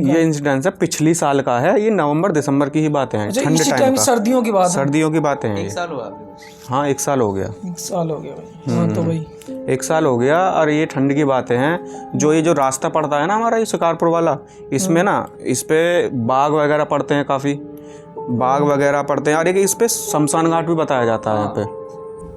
ये इंसिडेंस है पिछली साल का है, ये नवंबर दिसंबर की ही बातें हैं। ठंड टाइम का, सर्दियों की बात है। सर्दियों की बातें हैं। 1 साल हुआ। हाँ 1 साल हो गया। 1 साल हो गया भाई। हाँ तो भाई 1 साल हो गया। और ये ठंड की बातें हैं। जो ये जो रास्ता पड़ता है ना हमारा ये शिकारपुर वाला, इसमें ना इस पे बाघ वगैरह पड़ते हैं, काफ़ी बाघ वगैरह पड़ते हैं। और एक इस पे शमशान घाट भी बताया जाता है यहाँ पे।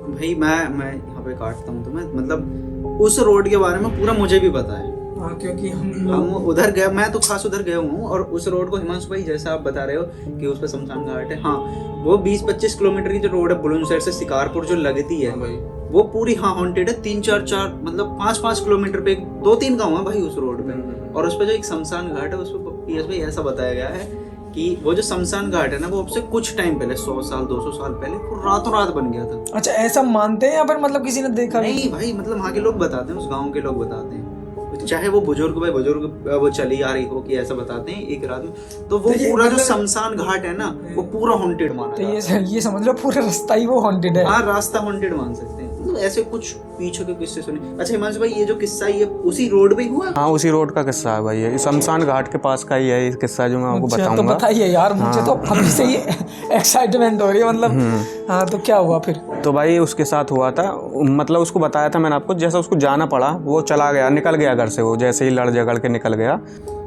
भाई मैं यहाँ पे काटता हूँ तो मैं मतलब उस रोड के बारे में पूरा मुझे भी पता है। हाँ क्योंकि हम उधर गए, मैं तो खास उधर गया हूँ। और उस रोड को हिमांशु भाई जैसा आप बता रहे हो कि उस पर शमशान घाट है, हाँ वो 20-25 किलोमीटर की जो रोड है बुलंदशहर से शिकारपुर जो लगती है वो पूरी हाँ हॉन्टेड है। 3-4 मतलब 5-5 किलोमीटर पे 2-3 गाँव है भाई उस रोड पे। और उस पर जो एक शमशान घाट है उस पर पीएस भाई ऐसा बताया गया है कि वो जो शमशान घाट है ना वो अब से कुछ टाइम पहले 100 साल 200 साल पहले वो रातों रात बन गया था। अच्छा ऐसा मानते हैं या फिर मतलब किसी ने देखा नहीं भाई, मतलब वहाँ के लोग बताते हैं, उस गांव के लोग बताते हैं, चाहे वो बुजुर्ग वो चली आ रही हो कि ऐसा बताते हैं एक रात में। तो वो पूरा जो शमशान घाट है ना वो पूरा हॉन्टेड माना तो ये समझ लो पूरा रास्ता ही वो हॉन्टेड है। हाँ रास्ता हॉन्टेड मान सकते हैं। मतलब ऐसे कुछ पीछे के किस्से सुने। अच्छा हिमांशु भाई ये जो किस्सा ये उसी रोड पे हुआ? हाँ उसी रोड का किस्सा है भाई, ये शमशान घाट के पास का ही है ये किस्सा जो मैं आपको बताऊंगा। तो बताइए यार, मुझे तो अभी से ही एक्साइटमेंट हो रही है मतलब। हाँ तो क्या हुआ फिर? तो भाई उसके साथ हुआ था, मतलब उसको बताया था मैंने आपको, जैसा उसको जाना पड़ा वो चला गया, निकल गया घर से। वो जैसे ही लड़ झगड़ के निकल गया।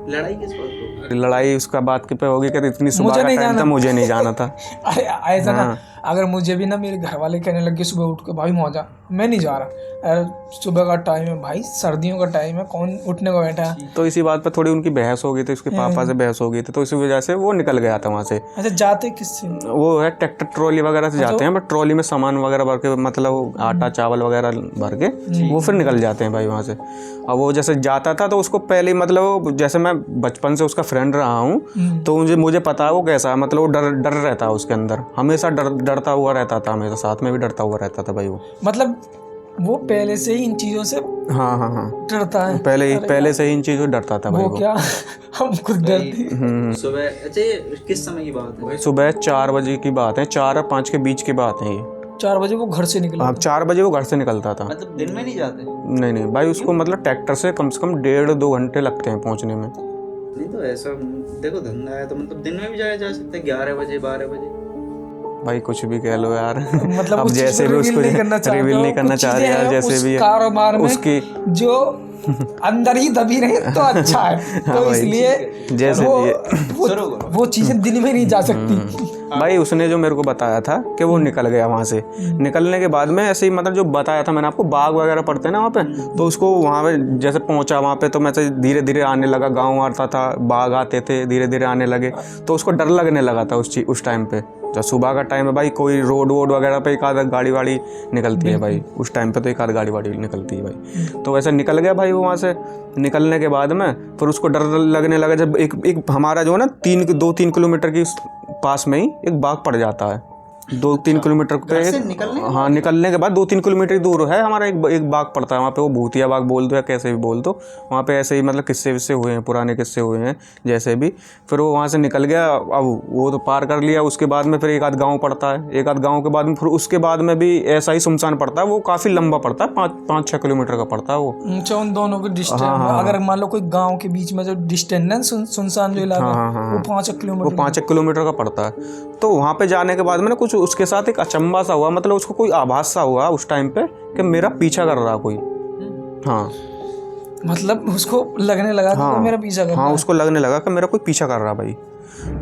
लड़ाई किस बात को? लड़ाई उसका बात पे होगी कि इतनी सुबह का टाइम था, मुझे नहीं जाना था। अरे ऐसा ना, अगर मुझे भी ना मेरे घर वाले कहने लगे सुबह उठ के भाई मौजा मैं नहीं जा रहा, अरे सुबह का टाइम है भाई, सर्दियों का टाइम है, कौन उठने को बैठा है। तो इसी बात पर थोड़ी उनकी बहस हो गई थी, उसके पापा से बहस हो गई थी, तो इसी वजह से वो निकल गया था वहाँ से। अच्छा जाते किससे? वो है ट्रैक्टर ट्रॉली वगैरह से जाते हैं, बट ट्रॉली में सामान वगैरह भर के, मतलब आटा चावल वगैरह भर के वो फिर निकल जाते हैं भाई वहाँ से। अब वो जैसे जाता था तो उसको पहले मतलब जैसे मैं बचपन से उसका फ्रेंड रहा हूँ तो मुझे पता है वो कैसा है, मतलब वो डर रहता है उसके अंदर, हमेशा डरता हुआ रहता था, हमेशा साथ में भी डरता हुआ रहता था भाई वो। मतलब वो पहले से ही इन चीजों से हाँ डरता है? पहले से ही इन चीज़ों से डरता था भाई वो। क्या हम खुद डरते। सुबह अच्छा ये किस समय की बात है? सुबह 4 बजे की बात है, 4 और 5 के बीच की बात है ये। 4 बजे वो घर से निकला? हाँ 4 बजे वो घर से निकलता था। मतलब दिन में नहीं जाते? नहीं भाई, उसको मतलब ट्रैक्टर से कम 1.5-2 घंटे लगते हैं पहुँचने में। नहीं तो ऐसा देखो धंधा है तो मतलब दिन में भी जाया जा सकता है, 11 बजे 12 बजे। भाई कुछ भी कह लो यार। मतलब अब जैसे भी उसको रिवील नहीं करना चाह रहे यार, जैसे भी कारोबार में उसकी जो अंदर ही दबी रहे तो अच्छा है। तो इसलिए जैसे वो चीजें दिन में नहीं जा सकती। भाई उसने जो मेरे को बताया था कि वो निकल गया वहाँ से। निकलने के बाद में ऐसे ही मतलब जो बताया था मैंने आपको, बाघ वगैरह पड़ते हैं ना वहाँ पे, तो उसको वहाँ पे जैसे पहुँचा वहाँ पे तो मैं धीरे धीरे आने लगा, गाँव आता था, बाघ आते थे, धीरे धीरे आने लगे, तो उसको डर लगने लगा था उस टाइम पे। जब सुबह का टाइम है भाई, कोई रोड वोड वगैरह पे एक आध गाड़ी वाड़ी निकलती है भाई, उस टाइम पे तो एक आध गाड़ी वाड़ी निकलती है भाई। तो वैसे निकल गया भाई वो वहाँ से। निकलने के बाद में फिर उसको डर लगने लगा, जब एक हमारा जो है ना 2-3 किलोमीटर की पास में ही एक बाघ पड़ जाता है। 2-3 किलोमीटर पे हाँ निकलने के बाद 2-3 किलोमीटर दूर है हमारा एक बाघ पड़ता है वहाँ पे। वो भूतिया बाघ बोल दो या कैसे भी बोल दो, वहाँ पे ऐसे ही मतलब किस्से विस्से हुए हैं, पुराने किस्से हुए हैं जैसे भी। फिर वो वहाँ से निकल गया, अब वो तो पार कर लिया। उसके बाद में फिर एक आध गाँव पड़ता है, एक आध गाँव के बाद में फिर उसके बाद में भी ऐसा ही सुनसान पड़ता है। वो काफ़ी लंबा पड़ता है, 5-6 किलोमीटर का पड़ता है वो। अच्छा उन दोनों के डिस्टेंस अगर मान लो कोई गाँव के बीच में जो डिस्टेंस सुनसान जो इलाका वो 5 किलोमीटर का पड़ता है। तो वहाँ पे जाने के बाद में ना कुछ उसके साथ एक अचंभा सा हुआ, मतलब उसको कोई आभास सा हुआ उस टाइम पे कि मेरा पीछा कर रहा कोई। हाँ मतलब उसको लगने लगा कि कोई मेरा पीछा कर रहा है। हाँ उसको लगने लगा कि मेरा कोई पीछा कर रहा भाई।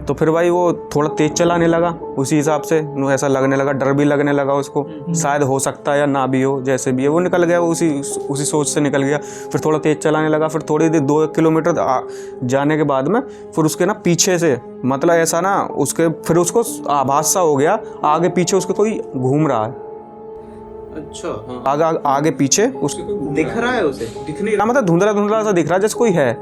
तो फिर भाई वो थोड़ा तेज चलाने लगा, उसी हिसाब से ऐसा लगने लगा, डर भी लगने लगा उसको, शायद हो सकता है या ना भी हो, जैसे भी है वो निकल गया, उसी सोच से निकल गया। फिर थोड़ा तेज चलाने लगा, फिर थोड़ी देर 2 किलोमीटर जाने के बाद में फिर उसके ना पीछे से मतलब ऐसा ना उसके फिर उसको आभास सा हो गया, आगे पीछे उसके कोई घूम रहा है। अच्छा आगे पीछे उसके दिख रहा है, उसे दिखने मतलब धुंधला सा दिख रहा है, जैसे कोई है।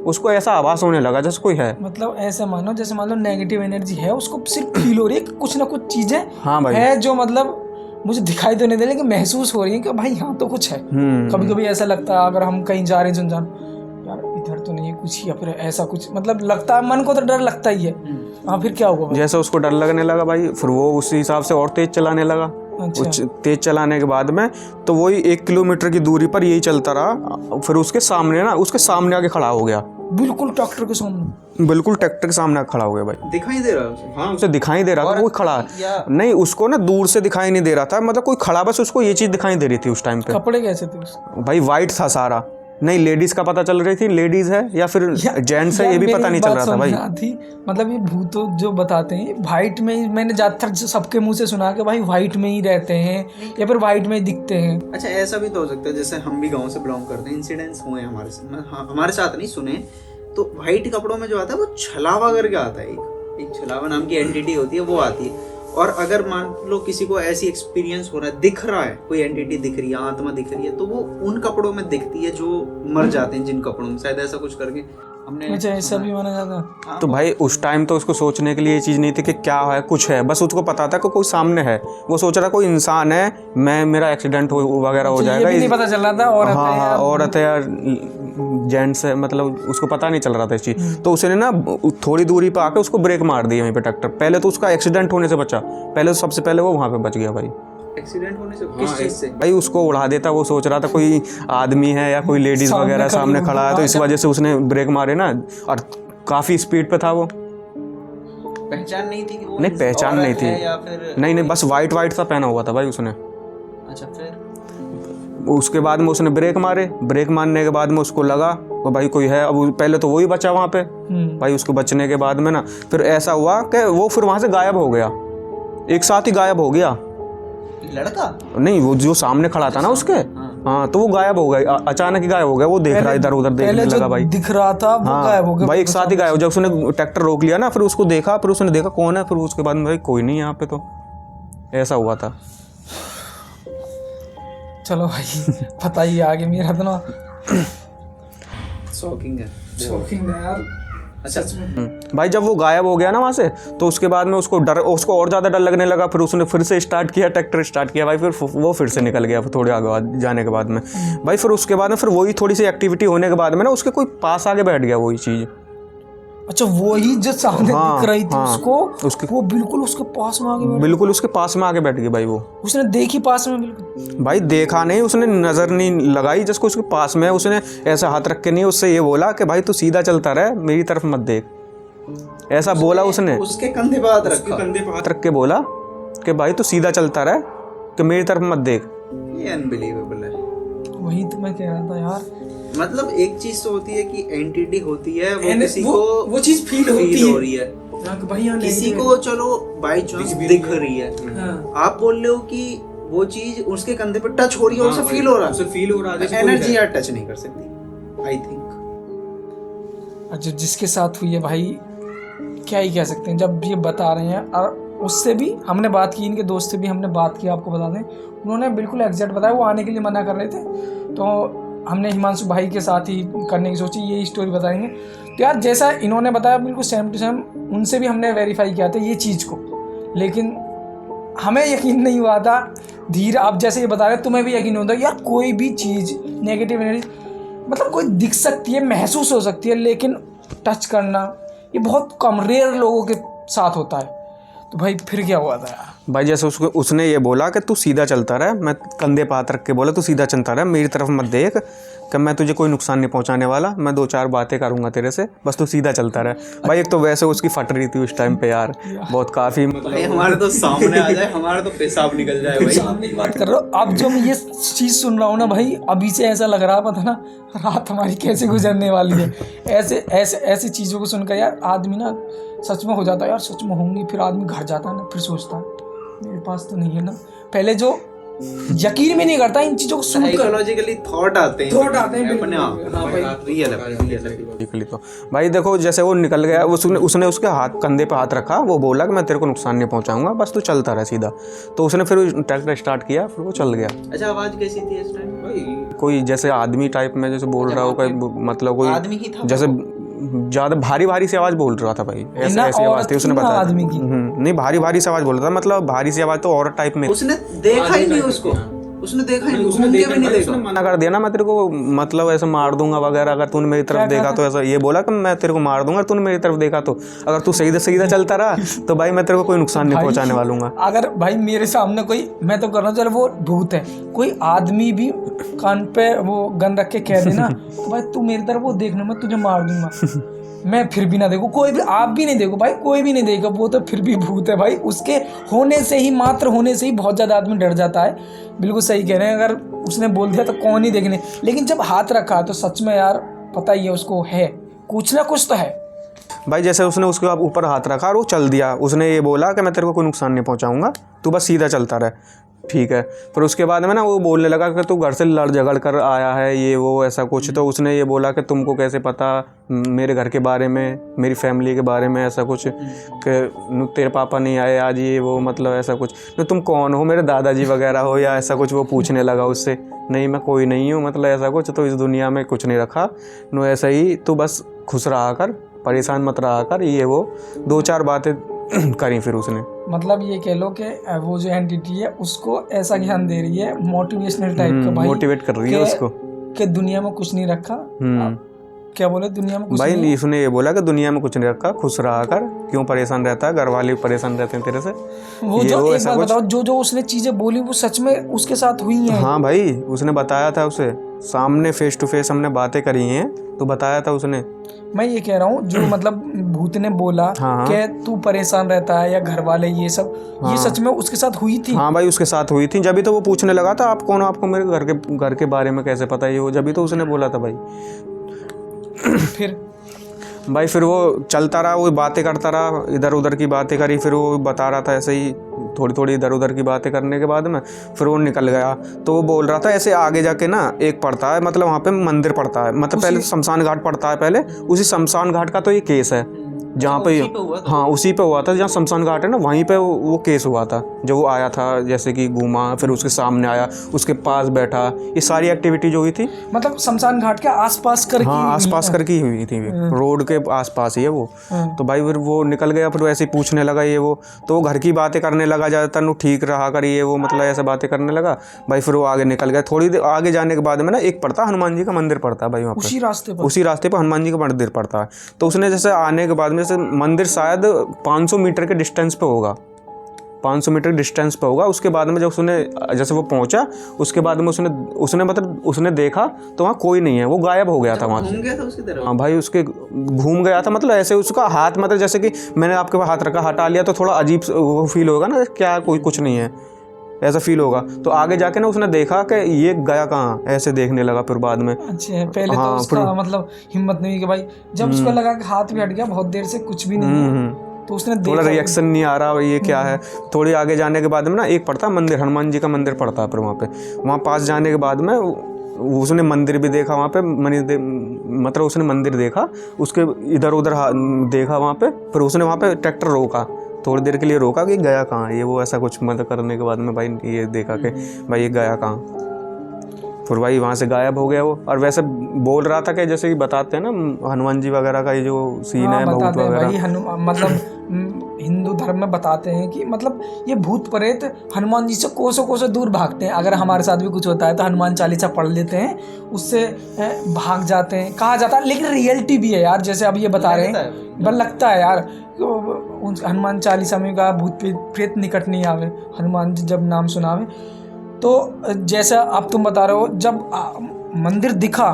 उसको ऐसा आभास होने लगा जैसे कोई है। मतलब ऐसे मानो जैसे मान लो नेगेटिव एनर्जी है, उसको सिर्फ फील हो रही है कि कुछ ना कुछ चीजें है जो मतलब मुझे दिखाई तो नहीं दे लेकिन महसूस हो रही है कि भाई यहाँ तो कुछ है। कभी कभी ऐसा लगता है अगर हम कहीं जा रहे हैं सुनसान, यार इधर तो नहीं है कुछ, या फिर ऐसा कुछ मतलब लगता है, मन को तो डर लगता ही है। हाँ फिर क्या हुआ? जैसे उसको डर लगने लगा भाई, फिर वो उसी हिसाब से और तेज चलाने लगा। अच्छा। तेज चलाने के बाद में तो वही 1 किलोमीटर की दूरी पर यही चलता रहा। फिर उसके सामने आके खड़ा हो गया। बिल्कुल ट्रैक्टर के सामने, बिल्कुल ट्रैक्टर के सामने खड़ा हो गया भाई। दिखाई दे रहा है उसे? हाँ, उसे दिखाई दे रहा था कोई खड़ा नहीं, उसको ना दूर से दिखाई नहीं दे रहा था, मतलब कोई खड़ा, बस उसको ये चीज़ दिखाई दे रही थी उस टाइम पे। कपड़े कैसे थे उसके? भाई वाइट था सारा, नहीं लेडीज का पता चल रही थी, लेडीज है या फिर जेंट्स है ये भी पता नहीं चल रहा था भाई। थी मतलब ये भूत जो बताते हैं वाइट में ही, मैंने ज्यादातर सबके मुंह से सुना कि भाई वाइट में ही रहते हैं या फिर वाइट में ही दिखते हैं। अच्छा ऐसा भी तो हो सकता है, जैसे हम भी गांव से बिलोंग करते हैं, इंसिडेंट्स हुए हैं हमारे साथ, हमारे साथ नहीं सुने, तो वाइट कपड़ों में जो आता है वो छलावा करके आता है, एक छलावा नाम की एंटिटी होती है, वो आती है। और अगर मान लो किसी को ऐसी एक्सपीरियंस हो रहा है, दिख रहा है कोई एंटिटी दिख रही है, आत्मा दिख रही है, तो वो उन कपड़ों में दिखती है जो मर जाते हैं, जिन कपड़ों में, शायद ऐसा कुछ करके हमने। अच्छा ऐसा भी माना जाता है? तो भाई उस टाइम तो उसको सोचने के लिए ये चीज़ नहीं थी कि क्या है, कुछ है, बस उसको पता था कि कोई सामने है, वो सोच रहा कोई इंसान है, मेरा एक्सीडेंट वगैरह हो जाएगा, ये भी नहीं पता चल रहा था औरत है या औरत है या जेंट्स है, मतलब उसको पता नहीं चल रहा था इस चीज़। तो उसने ना थोड़ी दूरी पे आके उसको ब्रेक मार दी वहीं पे ट्रैक्टर, पहले तो उसका एक्सीडेंट होने से बचा, पहले तो सबसे पहले वो वहाँ पे बच गया भाई। एक्सीडेंट होने से किस चीज से? भाई उसको उड़ा देता, वो सोच रहा था कोई आदमी है या कोई लेडीज वगैरह सामने खड़ा है, तो इस वजह से उसने ब्रेक मारे ना, और काफी स्पीड पे था वो। पहचान नहीं थी कि वो नहीं पहचान नहीं थी, या फिर नहीं बस वाइट सा पहना हुआ था भाई उसने। अच्छा फिर उसके बाद में उसने ब्रेक मारे, ब्रेक मारने के बाद में उसको लगा वो भाई कोई है, अब पहले तो वही बचा वहाँ पे भाई, उसको बचने के बाद में ना फिर ऐसा हुआ कि वो फिर वहाँ से गायब हो गया, एक साथ ही गायब हो गया। लड़का नहीं, वो जो सामने खड़ा था ना उसके, हाँ तो वो गायब हो गया, अचानक ही गायब हो गया, वो देख रहा इधर उधर देखने लगा भाई, दिख रहा था वो गायब हो गया भाई, एक साथ ही गायब। जब उसने ट्रैक्टर रोक लिया ना, फिर उसको देखा, फिर उसने देखा कौन है, फिर उसके बाद में भाई कोई नहीं यहाँ पे, तो ऐसा हुआ था। चलो भाई बताइए आगे, मेरा तो ना शॉकिंग है, शॉकिंग है यार। अच्छा भाई जब वो गायब हो गया ना वहाँ से, तो उसके बाद में उसको और ज़्यादा डर लगने लगा, फिर उसने फिर से स्टार्ट किया, ट्रैक्टर स्टार्ट किया भाई, फिर वो फिर से निकल गया थोड़े आगे जाने के बाद में भाई। फिर उसके बाद में फिर वही थोड़ी सी एक्टिविटी होने के बाद में ना उसके कोई पास आगे बैठ गया वही चीज़। अच्छा वही जो सामने दिख रही थी उसके वो बिल्कुल उसके पास में आगे बिल्कुल उसके पास में आगे बैठ गई भाई। वो उसने देखी पास में बिल्कुल भाई, देखा नहीं उसने, नज़र नहीं लगाई, जिसको उसके पास में उसने ऐसा हाथ रख के नहीं उससे ये बोला कि भाई तू सीधा चलता रहे, मेरी तरफ मत देख, ऐसा बोला उसने। उसके कंधे पे हाथ रखा, कंधे पे हाथ रख के बोला कि भाई तू सीधा चलता रहे, कि मेरी तरफ मत देख। ये अनबिलीवेबल है। वही तो मैं कह रहा था यार, मतलब एक चीज तो होती है कि एंटिटी होती है, वो किसी वो, को वो चीज फील हो रही है, भाई किसी को चलो बाई चांस दिख रही है, आप बोल रहे हो कि वो चीज उसके कंधे पे टच हो रही है, उसे फील हो रहा है, उसे फील हो रहा है, एनर्जी यार टच नहीं कर सकती आई थिंक। जो जिसके साथ हुई है भाई क्या ही कह सकते हैं, जब ये बता रहे हैं। और उससे भी हमने बात की, इनके दोस्त से भी हमने बात की, आपको बता दें उन्होंने बिल्कुल एग्जैक्ट बताया, वो आने के लिए मना कर रहे थे, तो हमने हिमांशु भाई के साथ ही करने की सोची, यही स्टोरी बताएंगे। तो यार जैसा इन्होंने बताया बिल्कुल सेम टू सेम उनसे भी हमने वेरीफाई किया था ये चीज़ को, लेकिन हमें यकीन नहीं हुआ था। धीरे आप जैसे ये बता रहे तुम्हें भी यकीन होता है यार, कोई भी चीज़ नेगेटिव एनर्जी मतलब कोई दिख सकती है, महसूस हो सकती है, लेकिन टच करना ये बहुत कम, रेयर लोगों के साथ होता है। तो भाई फिर क्या हुआ था यार? भाई जैसे उसने ये बोला कि तू सीधा चलता रहे, मैं कंधे पे हाथ रख के बोला तू सीधा चलता रहे, मेरी तरफ मत देख, कि मैं तुझे कोई नुकसान नहीं पहुंचाने वाला, मैं 2-4 बातें करूंगा तेरे से, बस तू सीधा चलता रहे। भाई एक तो वैसे उसकी फट रही थी उस टाइम पे यार, बहुत काफ़ी, भाई हमारे तो सामने आ जाए, हमारा तो पेशाब निकल जाए भाई। सामने की बात कर रहा हूँ, अब जो मैं ये चीज़ सुन रहा हूँ ना भाई, अभी से ऐसा लग रहा पता ना रात हमारी कैसे गुजरने वाली है। ऐसे चीज़ों को सुनकर यार आदमी ना सच में हो जाता है यार, सच में होंगी, फिर आदमी घर जाता है ना, फिर सोचता है मेरे पास तो नहीं है ना, पहले जो यकीन भी नहीं करता इन चीज़ों को सुनकर, साइकोलॉजिकली थॉट आते हैं अपने आप। तो भाई देखो जैसे वो निकल गया, उसने उसके हाथ कंधे पे हाथ रखा, वो बोला कि मैं तेरे को नुकसान नहीं पहुंचाऊंगा, बस तू चलता रहे सीधा। तो उसने फिर ट्रैक्टर स्टार्ट किया, फिर वो चल गया। अच्छा आवाज कैसी थी इस टाइम भाई? कोई जैसे आदमी टाइप में जैसे बोल रहा होगा, मतलब कोई आदमी ही था, जैसे ज़्यादा भारी सी आवाज़ बोल रहा था भाई, ऐसी आवाज़ थी, उसने बताया आदमी की नहीं भारी सी आवाज़ बोल रहा था, मतलब भारी सी आवाज़ तो औरत टाइप में। उसने देखा ही नहीं उसको, उसने देखा ही नहीं, उसने देखा भी नहीं, देखा। मना कर दिया ना, मैं तेरे को मतलब ऐसे मार दूंगा वगैरह, अगर तूने मेरी तरफ देखा तो ऐसा ये बोला कि मैं तेरे को मार दूंगा तूने मेरी तरफ देखा तो, अगर तू सीधा सीधा चलता रहा तो भाई मैं तेरे को कोई नुकसान नहीं पहुंचाने वालूंगा। अगर भाई मेरे सामने कोई, मैं तो कर रहा हूँ चलो वो भूत है, कोई आदमी भी कान पे वो गन रख के कह देना तो भाई तू मेरी तरफ वो देखना, मैं तुझे मार दूंगा, मैं फिर भी ना देखो, कोई भी, आप भी नहीं देखो भाई, कोई भी नहीं देगा, वो तो फिर भी भूत है भाई। उसके होने से ही, मात्र होने से ही बहुत ज़्यादा आदमी डर जाता है। बिल्कुल सही कह रहे हैं, अगर उसने बोल दिया तो कौन ही देखने, लेकिन जब हाथ रखा तो सच में यार पता ही है उसको है कुछ ना कुछ तो है भाई। जैसे उसने उसके ऊपर हाथ रखा और वो चल दिया, उसने ये बोला कि मैं तेरे को कोई नुकसान नहीं पहुंचाऊंगा, तू बस सीधा चलता रहे, ठीक है। फिर उसके बाद में ना वो बोलने लगा कि तू घर से लड़ झगड़ कर आया है, ये वो ऐसा कुछ। तो उसने ये बोला कि तुमको कैसे पता मेरे घर के बारे में, मेरी फैमिली के बारे में, ऐसा कुछ कि तेरे पापा नहीं आए आज, ये वो, मतलब ऐसा कुछ, तो तुम कौन हो, मेरे दादाजी वगैरह हो या ऐसा कुछ। वो पूछने लगा उससे, नहीं मैं कोई नहीं हूँ, मतलब ऐसा कुछ। तो इस दुनिया में कुछ नहीं रखा, नो ऐसा ही, तू बस खुश रहा कर, परेशान मत रहा कर, ये वो 2-4 बातें करी फिर उसने। मतलब ये कह लो कि वो जो एंटिटी है उसको ऐसा ज्ञान दे रही है, मोटिवेशनल टाइप का भाई, मोटिवेट कर रही है उसको कि दुनिया में कुछ नहीं रखा। क्या बोले, दुनिया में कुछ भाई नहीं, उसने ये बोला कि दुनिया में कुछ नहीं रखा, खुश रहा कर, क्यों परेशान रहता है, घर वाले परेशान रहते हैं तेरे से। वो जो एक बात बताओ, जो जो उसने चीजें बोली वो सच में उसके साथ हुई हैं? हाँ भाई, उसने बताया था, उसे सामने फेस टू फेस हमने बातें करी हैं, तो बताया था उसने। मैं ये कह रहा हूँ जो मतलब भूत ने बोला कि तू परेशान रहता है या घर वाले, ये सब ये सच में उसके साथ हुई थी? हाँ भाई उसके साथ हुई थी, जब भी तो वो पूछने लगा था आप कौन हो, आपको मेरे घर के बारे में कैसे पता है, वो जब भी तो उसने बोला था भाई। फिर वो चलता रहा, वो बातें करता रहा, इधर उधर की बातें करी, फिर वो बता रहा था ऐसे ही थोड़ी थोड़ी इधर उधर की बातें करने के बाद में फिर वो निकल गया। तो वो बोल रहा था ऐसे आगे जाके ना एक पड़ता है, मतलब वहाँ पे मंदिर पड़ता है, मतलब पहले शमशान घाट पड़ता है, पहले उसी शमशान घाट का तो ये केस है जहाँ पे, हाँ उसी पे हुआ था जहाँ शमशान घाट है ना, वहीं पे वो केस हुआ था। जब वो आया था जैसे कि घूमा, फिर उसके सामने आया, उसके पास बैठा, ये सारी एक्टिविटी जो हुई थी मतलब शमशान घाट के आसपास करके, हाँ आसपास करके हुई थी, रोड के आसपास ही है वो। तो भाई फिर वो निकल गया, फिर ऐसे ही पूछने लगा ये वो, तो वो घर की बातें करने लगा ज़्यादातर, नु ठीक रहा कर ये वो, मतलब ऐसे बातें करने लगा भाई। फिर वो आगे निकल गया, थोड़ी देर आगे जाने के बाद में ना एक पड़ता हनुमान जी का मंदिर पड़ता है भाई, वहाँ पर उसी रास्ते पर हनुमान जी का मंदिर पड़ता है। तो उसने जैसे आने के बाद में जैसे मंदिर शायद 500 मीटर के डिस्टेंस पे होगा, 500 मीटर डिस्टेंस पे होगा। उसके बाद में जब उसने जैसे वो पहुंचा, उसके बाद में उसने मतलब उसने देखा तो वहाँ कोई नहीं है, वो गायब हो गया था वहाँ से। हाँ भाई उसके घूम गया था, मतलब ऐसे उसका हाथ, मतलब जैसे कि मैंने आपके हाथ रखा, हटा लिया तो थोड़ा अजीब वो फील होगा ना, क्या कोई कुछ नहीं है ऐसा फील होगा। तो आगे जाके ना उसने देखा कि ये गया कहाँ, ऐसे देखने लगा फिर बाद में। अच्छा पहले तो उसका मतलब हिम्मत नहीं हुई कि भाई, जब उसको लगा कि हाथ भी हट गया, बहुत देर से कुछ भी नहीं है, तो उसने थोड़ा रिएक्शन नहीं आ रहा ये क्या है। थोड़ी आगे जाने के बाद में ना एक पड़ता मंदिर, हनुमान जी का मंदिर पड़ता है, फिर वहाँ पास जाने के बाद में उसने मंदिर भी देखा, वहाँ पे मतलब उसने मंदिर देखा, उसके इधर उधर देखा वहाँ पे, फिर उसने वहाँ पे ट्रैक्टर रोका, थोड़ी देर के लिए रोका कि गया कहाँ ये वो, ऐसा कुछ मतलब करने के बाद में भाई ये देखा कि भाई ये गया कहाँ, फिर भाई वहाँ से गायब हो गया वो। और वैसे बोल रहा था कि जैसे कि बताते हैं ना हनुमान जी वगैरह का ये जो सीन है, भूत वगैरह, मतलब हिंदू धर्म में बताते हैं कि मतलब ये भूत प्रेत हनुमान जी से कोसों दूर भागते हैं। अगर हमारे साथ भी कुछ होता है तो हनुमान चालीसा पढ़ लेते हैं, उससे भाग जाते हैं, कहा जाता है। लेकिन रियलिटी भी है यार, जैसे अब ये बता रहे हैं, बल लगता है यार, हनुमान चालीसा में कहा भूत प्रेत निकट नहीं आवे, हनुमान जी जब नाम सुनावे। तो जैसा अब तुम बता रहे हो, जब मंदिर दिखा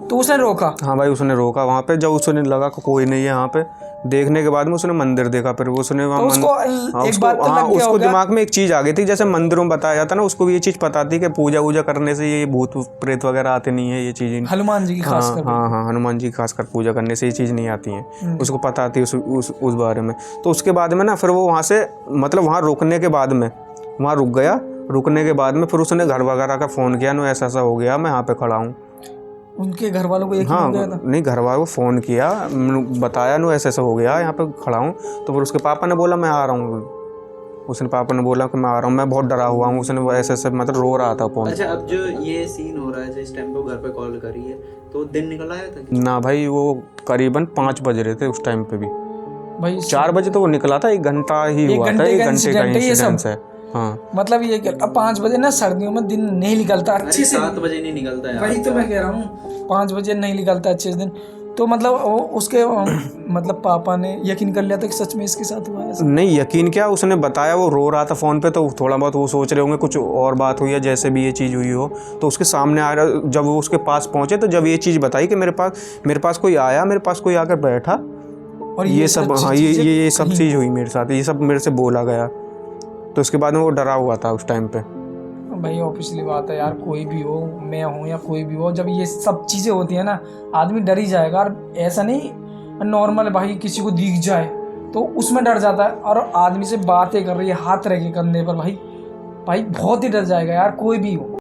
तो उसने रोका। हाँ भाई उसने रोका वहाँ पे, जब उसने लगा कि कोई नहीं है यहाँ पे, देखने के बाद में उसने मंदिर देखा, फिर उसने वहाँ उसको दिमाग में एक चीज़ आ गई थी, जैसे मंदिरों में बताया जाता ना, उसको भी ये चीज़ पता थी कि पूजा वूजा करने से ये भूत प्रेत वगैरह आते नहीं है, ये चीज़ हनुमान जी की खासकर, हाँ हनुमान जी की खासकर पूजा करने से ये चीज़ नहीं आती है, उसको पता थी उस बारे में। तो उसके बाद में ना फिर वो वहाँ से मतलब वहाँ रुकने के बाद में वहाँ रुक गया, रुकने के बाद में फिर उसने घर वगैरह का फ़ोन किया, नो ऐसा हो गया, मैं यहाँ पे खड़ा हूँ। उनके घर वालों को हाँ, हो गया था? नहीं, घर वालों को फ़ोन किया, बताया नो ऐसा हो गया, यहाँ पे खड़ा हूँ। तो फिर उसके पापा ने बोला मैं आ रहा हूँ, उसने पापा ने बोला कि मैं आ रहा हूँ, मैं बहुत डरा हुआ हूँ। उसने ऐसे मतलब रो रहा था फ़ोन। अच्छा अब जो ये सीन हो रहा है, जिस टाइम पे घर पे कॉल करी है, तो दिन निकल आया था ना भाई, वो करीबन 5 बज रहे थे उस टाइम पे भी, भाई 4 बजे तो वो निकला था, 1 घंटा ही हुआ था, 1 घंटे का इंसिडेंस है। हाँ मतलब ये कि अब 5 बजे ना सर्दियों में दिन नहीं निकलता अच्छे से, 7 बजे नहीं निकलता है वही तो मैं कह रहा हूँ 5 बजे नहीं निकलता अच्छे से दिन। तो मतलब उसके मतलब पापा ने यकीन कर लिया था कि सच में इसके साथ हुआ है ऐसा? नहीं, यकीन क्या, उसने बताया, वो रो रहा था फ़ोन पे, तो थोड़ा बहुत वो सोच रहे होंगे कुछ और बात हुई है, जैसे भी ये चीज़ हुई हो। तो उसके सामने आ रहा, जब वो उसके पास पहुँचे तो जब ये चीज़ बताई कि मेरे पास कोई आया, मेरे पास कोई आकर बैठा, और ये सब, हाँ ये सब चीज़ हुई मेरे साथ, ये सब मेरे से बोला गया। तो उसके बाद में वो डरा हुआ था उस टाइम पे। भाई ऑब्वियसली बात है यार, कोई भी हो, मैं हूँ या कोई भी हो, जब ये सब चीज़ें होती है ना आदमी डर ही जाएगा। और ऐसा नहीं नॉर्मल भाई किसी को दिख जाए तो उसमें डर जाता है, और आदमी से बातें कर रही है हाथ रख के कंधे पर, भाई बहुत ही डर जाएगा यार कोई भी हो।